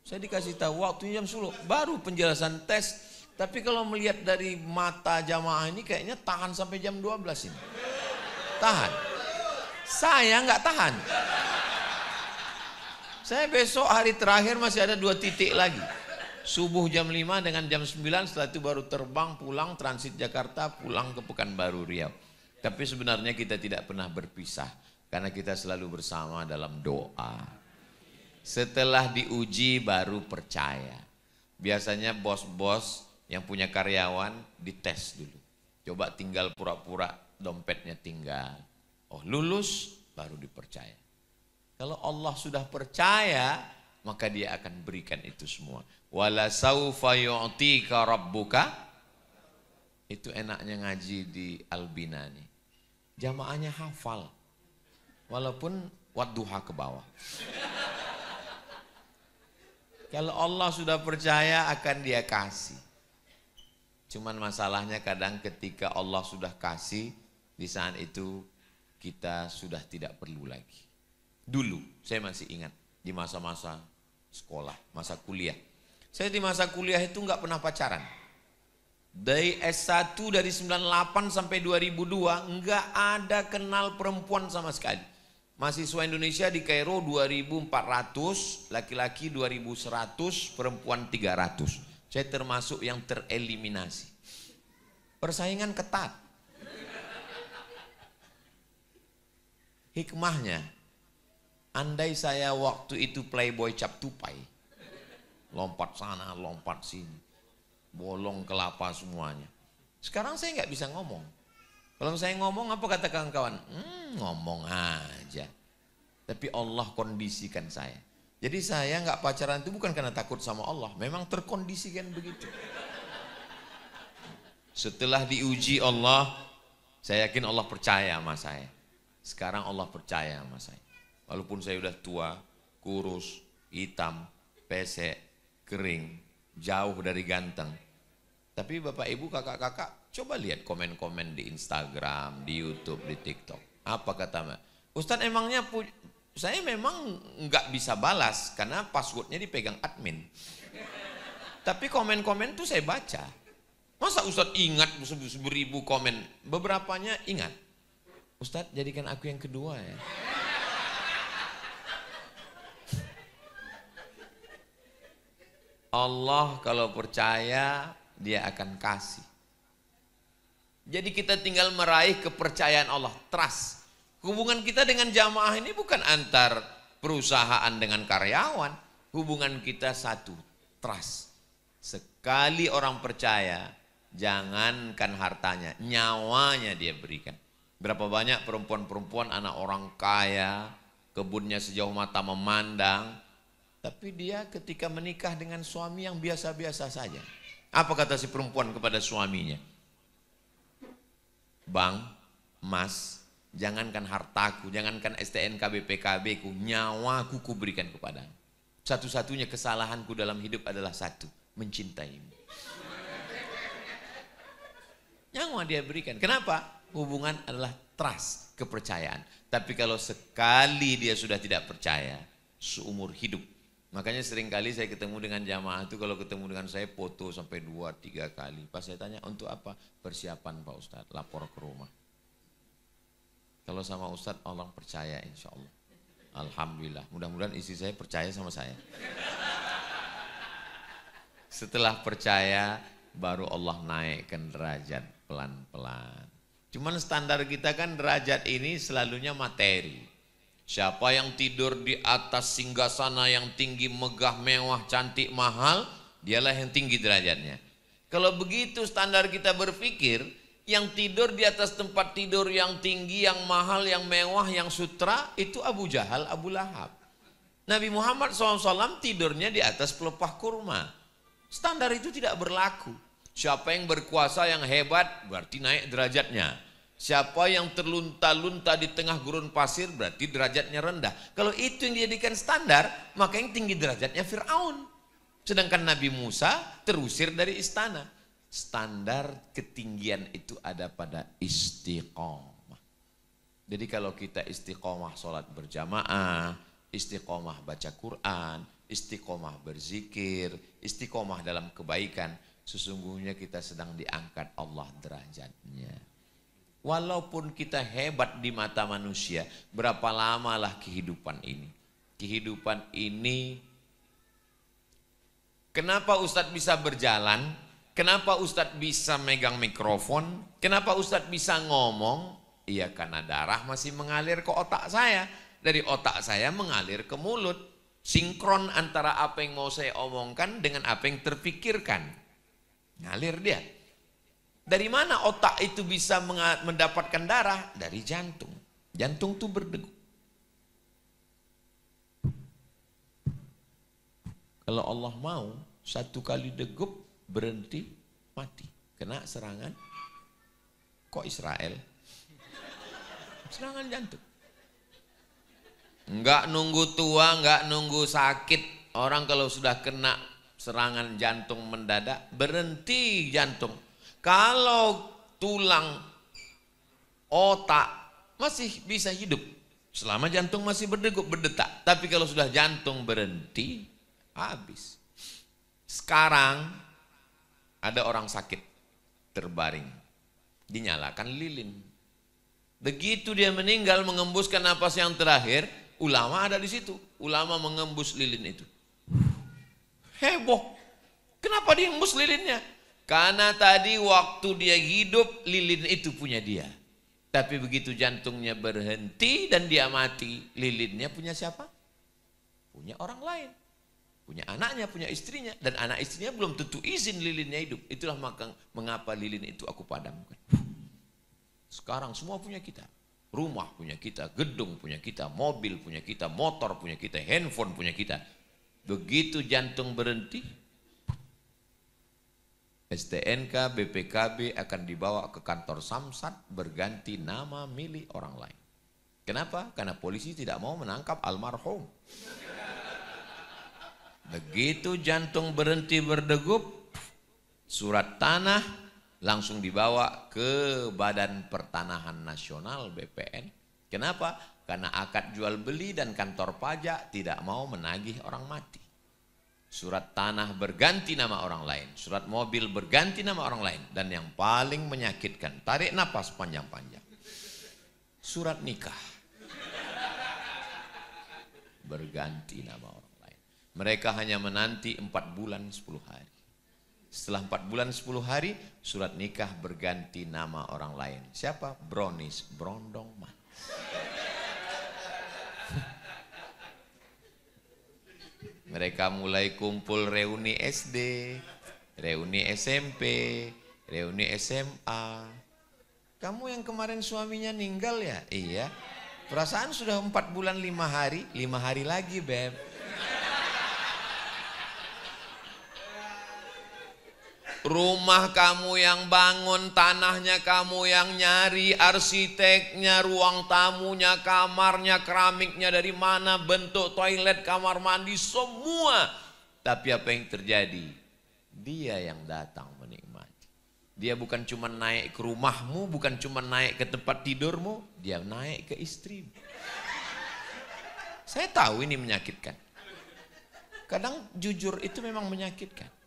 saya dikasih tahu waktunya jam 10, baru penjelasan tes. Tapi kalau melihat dari mata jamaah ini kayaknya tahan sampai jam 12 ini. Tahan. Saya nggak tahan. Saya besok hari terakhir masih ada 2 titik lagi. Subuh jam 5 dengan jam 9, setelah itu baru terbang pulang transit Jakarta, pulang ke Pekanbaru Riau. Tapi sebenarnya kita tidak pernah berpisah karena kita selalu bersama dalam doa. Setelah diuji baru percaya. Biasanya bos-bos yang punya karyawan dites dulu. Coba tinggal pura-pura dompetnya tinggal. Oh, lulus baru dipercaya. Kalau Allah sudah percaya, maka dia akan berikan itu semua. Wala saufa yu'tika rabbuka. Itu enaknya ngaji di Albina nih. Jamaahnya hafal. Walaupun wadduha ke bawah. Kalau Allah sudah percaya akan dia kasih. Cuman masalahnya kadang ketika Allah sudah kasih, di saat itu kita sudah tidak perlu lagi. Dulu saya masih ingat di masa-masa sekolah, masa kuliah. Saya di masa kuliah itu nggak pernah pacaran. Dari S1 dari 98 sampai 2002 nggak ada kenal perempuan sama sekali. Mahasiswa Indonesia di Kairo 2.400, laki-laki 2.100, perempuan 300. Saya termasuk yang tereliminasi. Persaingan ketat. Hikmahnya, andai saya waktu itu playboy cap tupai, lompat sana, lompat sini, bolong kelapa semuanya. Sekarang saya nggak bisa ngomong. Kalau saya ngomong apa kata kawan-kawan? Ngomong aja. Tapi Allah kondisikan saya. Jadi saya nggak pacaran itu bukan karena takut sama Allah, memang terkondisikan begitu. Setelah diuji Allah, saya yakin Allah percaya sama saya. Sekarang Allah percaya sama saya. Walaupun saya udah tua, kurus, hitam, pesek, kering, jauh dari ganteng. Tapi Bapak Ibu, kakak-kakak, coba lihat komen-komen di Instagram, di YouTube, di TikTok. Apa kata Mbak? Ustadz emangnya saya memang nggak bisa balas karena passwordnya dipegang admin. Tapi komen-komen tuh saya baca. Masa Ustadz ingat 1000 komen? Beberapanya ingat. Ustadz jadikan aku yang kedua ya. Allah kalau percaya dia akan kasih. Jadi kita tinggal meraih kepercayaan Allah, trust. Hubungan kita dengan jamaah ini bukan antar perusahaan dengan karyawan. Hubungan kita satu, trust. Sekali orang percaya, jangankan hartanya, nyawanya dia berikan. Berapa banyak perempuan-perempuan anak orang kaya, kebunnya sejauh mata memandang, tapi dia ketika menikah dengan suami yang biasa-biasa saja. Apa kata si perempuan kepada suaminya? Bang, Mas, jangankan hartaku, jangankan STNK BPKB ku, nyawaku ku berikan kepadamu. Satu-satunya kesalahanku dalam hidup adalah satu, mencintaimu. Nyawa dia berikan. Kenapa? Hubungan adalah trust, kepercayaan. Tapi kalau sekali dia sudah tidak percaya, seumur hidup. Makanya seringkali saya ketemu dengan jamaah itu, kalau ketemu dengan saya foto sampai 2-3 kali. Pas saya tanya, untuk apa? Persiapan Pak Ustadz, lapor ke rumah. Kalau sama Ustadz, Allah percaya insya Allah. Alhamdulillah, mudah-mudahan istri saya percaya sama saya. Setelah percaya, baru Allah naikkan derajat pelan-pelan. Cuman standar kita kan derajat ini selalunya materi. Siapa yang tidur di atas singgasana yang tinggi, megah, mewah, cantik, mahal, dialah yang tinggi derajatnya. Kalau begitu standar kita berpikir, yang tidur di atas tempat tidur yang tinggi, yang mahal, yang mewah, yang sutra, itu Abu Jahal, Abu Lahab. Nabi Muhammad SAW tidurnya di atas pelepah kurma. Standar itu tidak berlaku. Siapa yang berkuasa yang hebat berarti naik derajatnya. Siapa yang terlunta-lunta di tengah gurun pasir berarti derajatnya rendah. Kalau itu yang dijadikan standar, maka yang tinggi derajatnya Fir'aun. Sedangkan Nabi Musa terusir dari istana. Standar ketinggian itu ada pada istiqomah. Jadi kalau kita istiqomah sholat berjamaah, istiqomah baca Quran, istiqomah berzikir, istiqomah dalam kebaikan, sesungguhnya kita sedang diangkat Allah derajatnya. Walaupun kita hebat di mata manusia, berapa lamalah kehidupan ini? Kehidupan ini, kenapa Ustadz bisa berjalan? Kenapa Ustadz bisa megang mikrofon? Kenapa Ustadz bisa ngomong? Iya, karena darah masih mengalir ke otak saya. Dari otak saya mengalir ke mulut. Sinkron antara apa yang mau saya omongkan dengan apa yang terpikirkan. Ngalir dia. Dari mana otak itu bisa mendapatkan darah? Dari jantung. Jantung itu berdegup. Kalau Allah mau, satu kali degup, berhenti, mati. Kena serangan. Kok Israel? Serangan jantung. Enggak nunggu tua, enggak nunggu sakit. Orang kalau sudah kena serangan jantung mendadak, berhenti jantung. Kalau tulang, otak masih bisa hidup selama jantung masih berdegup, berdetak. Tapi kalau sudah jantung berhenti, habis. Sekarang ada orang sakit terbaring, dinyalakan lilin. Begitu dia meninggal mengembuskan napas yang terakhir, ulama ada di situ. Ulama mengembus lilin itu. Heboh. Kenapa dia ngembus lilinnya? Karena tadi waktu dia hidup, lilin itu punya dia. Tapi begitu jantungnya berhenti dan dia mati, lilinnya punya siapa? Punya orang lain. Punya anaknya, punya istrinya. Dan anak istrinya belum tentu izin lilinnya hidup. Itulah mengapa lilin itu aku padamkan. Sekarang semua punya kita. Rumah punya kita, gedung punya kita, mobil punya kita, motor punya kita, handphone punya kita. Begitu jantung berhenti, STNK, BPKB akan dibawa ke kantor Samsat berganti nama milik orang lain. Kenapa? Karena polisi tidak mau menangkap almarhum. Begitu jantung berhenti berdegup, surat tanah langsung dibawa ke Badan Pertanahan Nasional BPN. Kenapa? Karena akad jual beli dan kantor pajak tidak mau menagih orang mati. Surat tanah berganti nama orang lain, surat mobil berganti nama orang lain, dan yang paling menyakitkan, tarik napas panjang-panjang, surat nikah berganti nama orang lain. Mereka hanya menanti 4 bulan 10 hari. Setelah 4 bulan 10 hari, surat nikah berganti nama orang lain. Siapa? Brownies, Brondong Manis. Mereka mulai kumpul reuni SD, reuni SMP, reuni SMA. Kamu yang kemarin suaminya meninggal ya? Iya. Perasaan sudah 4 bulan 5 hari, 5 hari lagi Beb. Rumah kamu yang bangun, tanahnya kamu yang nyari, arsiteknya, ruang tamunya, kamarnya, keramiknya dari mana, bentuk toilet, kamar mandi, semua. Tapi apa yang terjadi? Dia yang datang menikmati. Dia bukan cuma naik ke rumahmu, bukan cuma naik ke tempat tidurmu, dia naik ke istrimu. Saya tahu ini menyakitkan. Kadang jujur itu memang menyakitkan.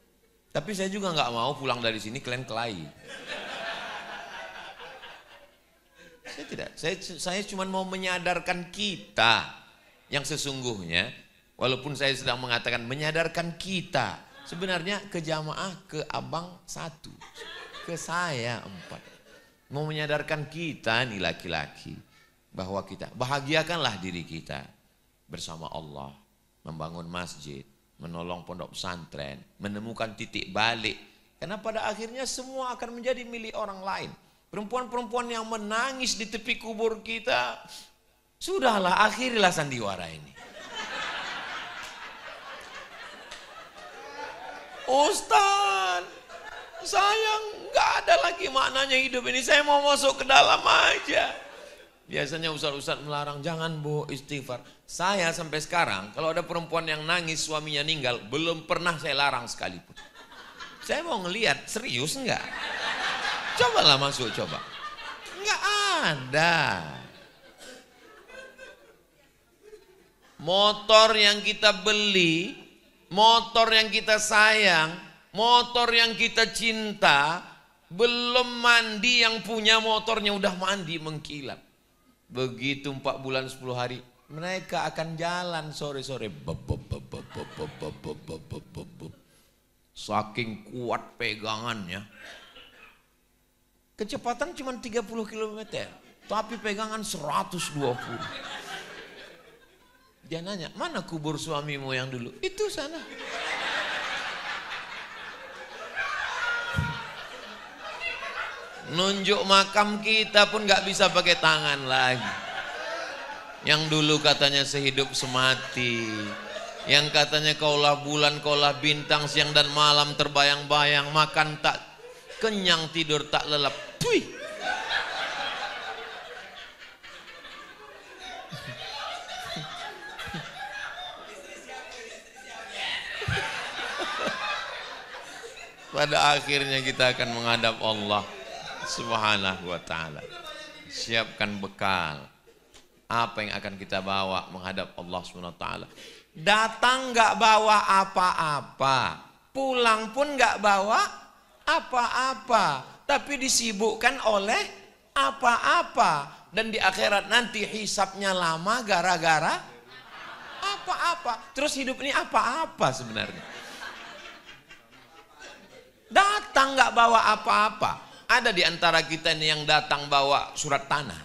Tapi saya juga nggak mau pulang dari sini kalian kelahi. Saya tidak. Saya cuma mau menyadarkan kita yang sesungguhnya. Walaupun saya sedang mengatakan menyadarkan kita. Sebenarnya ke jamaah, ke abang 1, ke saya 4. Mau menyadarkan kita nih laki-laki bahwa kita bahagiakanlah diri kita bersama Allah, membangun masjid, menolong pondok pesantren, menemukan titik balik. Karena pada akhirnya semua akan menjadi milik orang lain. Perempuan-perempuan yang menangis di tepi kubur kita, sudahlah, akhirilah sandiwara ini. Ustaz, sayang, nggak ada lagi maknanya hidup ini. Saya mau masuk ke dalam aja. Biasanya ustaz-ustaz melarang, jangan bu, istighfar. Saya sampai sekarang kalau ada perempuan yang nangis suaminya meninggal, belum pernah saya larang sekalipun. Saya mau ngelihat serius enggak? Cobalah masuk, coba. Enggak ada. Motor yang kita beli, motor yang kita sayang, motor yang kita cinta, Belum mandi yang punya motornya udah mandi mengkilat. Begitu 4 bulan 10 hari mereka akan jalan sore-sore. Saking kuat pegangannya. Kecepatan cuma 30 km. Tapi pegangan 120. Dia nanya, mana kubur suamimu yang dulu? Itu sana. Nunjuk makam kita pun gak bisa pakai tangan lagi. Yang dulu katanya sehidup semati. Yang katanya kaulah bulan, kaulah bintang, siang dan malam terbayang-bayang, makan tak kenyang, tidur tak lelap. Puih. Pada akhirnya kita akan menghadap Allah Subhanahu wa ta'ala. Siapkan bekal. Apa yang akan kita bawa menghadap Allah Subhanahu wa ta'ala. Datang gak bawa apa-apa, pulang pun gak bawa apa-apa, tapi disibukkan oleh apa-apa. Dan di akhirat nanti hisabnya lama gara-gara apa-apa. Terus hidup ini apa-apa sebenarnya. Datang gak bawa apa-apa. Ada di antara kita ini yang datang bawa surat tanah?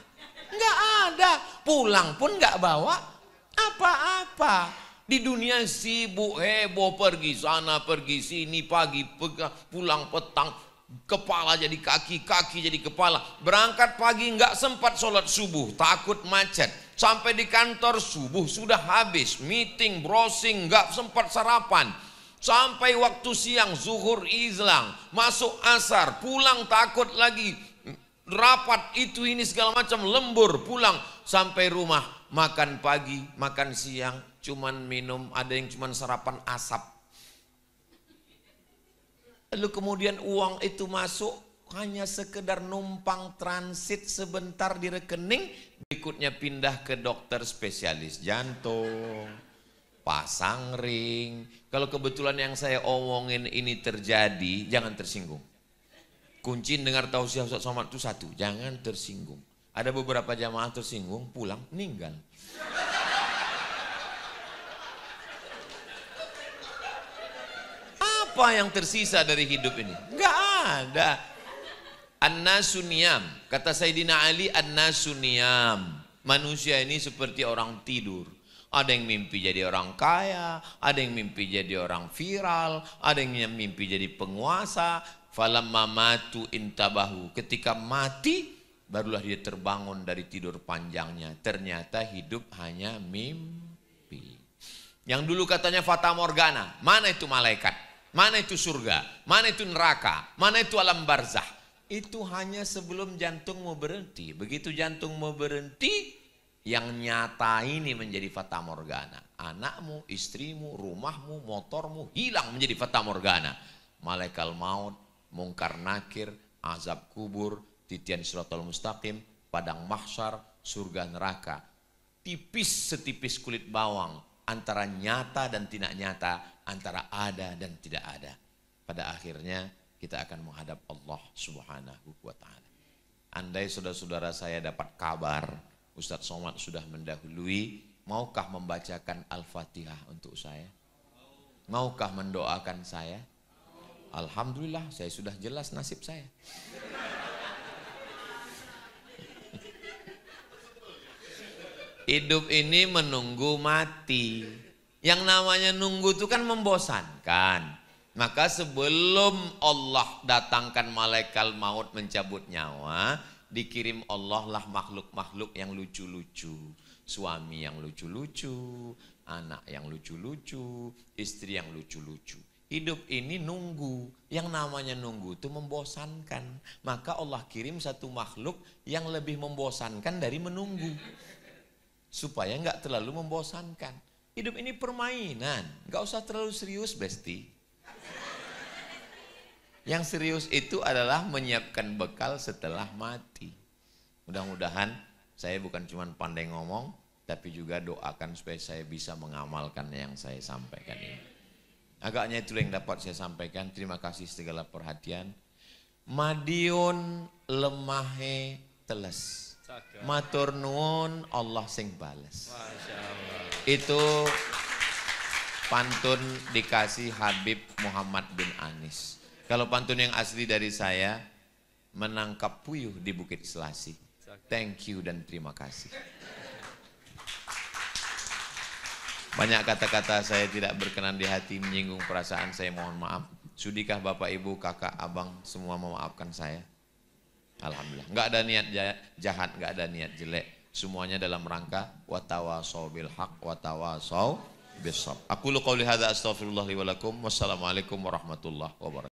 Nggak ada. Pulang pun nggak bawa apa-apa. Di dunia sibuk heboh, pergi sana pergi sini, pagi pulang petang, kepala jadi kaki, kaki jadi kepala. Berangkat pagi nggak sempat sholat subuh, takut macet. Sampai di kantor subuh sudah habis, meeting, browsing, nggak sempat sarapan. Sampai waktu siang zuhur hilang, masuk asar, pulang takut lagi, rapat itu ini segala macam, lembur, pulang sampai rumah, makan pagi, makan siang, cuman minum, ada yang cuman sarapan asap. Lalu kemudian uang itu masuk hanya sekedar numpang transit sebentar di rekening, berikutnya pindah ke dokter spesialis jantung, pasang ring. Kalau kebetulan yang saya omongin ini terjadi, jangan tersinggung. Kunci dengar tausiah Ustaz Somad itu satu, jangan tersinggung. Ada beberapa jamaah tersinggung, pulang meninggal. Apa yang tersisa dari hidup ini? Enggak ada. An-nasu niyam, kata Sayyidina Ali, an-nasu niyam. Manusia ini seperti orang tidur. Ada yang mimpi jadi orang kaya, ada yang mimpi jadi orang viral, ada yang mimpi jadi penguasa. Falamma matu intabahu, ketika mati barulah dia terbangun dari tidur panjangnya. Ternyata hidup hanya mimpi. Yang dulu katanya fata morgana, mana itu malaikat, mana itu surga, mana itu neraka, mana itu alam barzah. Itu hanya sebelum jantungmu berhenti. Begitu jantungmu berhenti, yang nyata ini menjadi fata morgana. Anakmu, istrimu, rumahmu, motormu hilang menjadi fata morgana. Malaikat maut, mungkar nakir, azab kubur, titian siratal mustaqim, padang mahsyar, surga neraka. Tipis setipis kulit bawang, antara nyata dan tidak nyata, antara ada dan tidak ada. Pada akhirnya kita akan menghadap Allah Subhanahu wa ta'ala. Andai saudara-saudara saya dapat kabar Ustaz Somad sudah mendahului, maukah membacakan Al-Fatihah untuk saya? Maukah mendoakan saya? Alhamdulillah, saya sudah jelas nasib saya. Hidup ini menunggu mati. Yang namanya nunggu itu kan membosankan. Maka sebelum Allah datangkan malaikat maut mencabut nyawa, dikirim Allah lah makhluk-makhluk yang lucu-lucu. Suami yang lucu-lucu, anak yang lucu-lucu, istri yang lucu-lucu. Hidup ini nunggu. Yang namanya nunggu itu membosankan. Maka Allah kirim satu makhluk yang lebih membosankan dari menunggu. Supaya nggak terlalu membosankan. Hidup ini permainan. Nggak usah terlalu serius, Besti. Yang serius itu adalah menyiapkan bekal setelah mati. Mudah-mudahan saya bukan cuma pandai ngomong, tapi juga doakan supaya saya bisa mengamalkan yang saya sampaikan ini. Agaknya itu yang dapat saya sampaikan. Terima kasih segala perhatian. Madiun lemahe teles. Matur nuwun Allah sing bales. Itu pantun dikasih Habib Muhammad bin Anis. Kalau pantun yang asli dari saya, menangkap puyuh di Bukit Selasi. Thank you dan terima kasih. Banyak kata-kata saya tidak berkenan di hati, menyinggung perasaan saya, mohon maaf. Sudikah Bapak Ibu, kakak, abang semua memaafkan saya? Alhamdulillah. Enggak ada niat jahat, enggak ada niat jelek. Semuanya dalam rangka watawasau bil haq watawasau bis sabr. Aku qouli hadza astaghfirullah li wa lakum. Wassalamualaikum warahmatullahi wabarakatuh.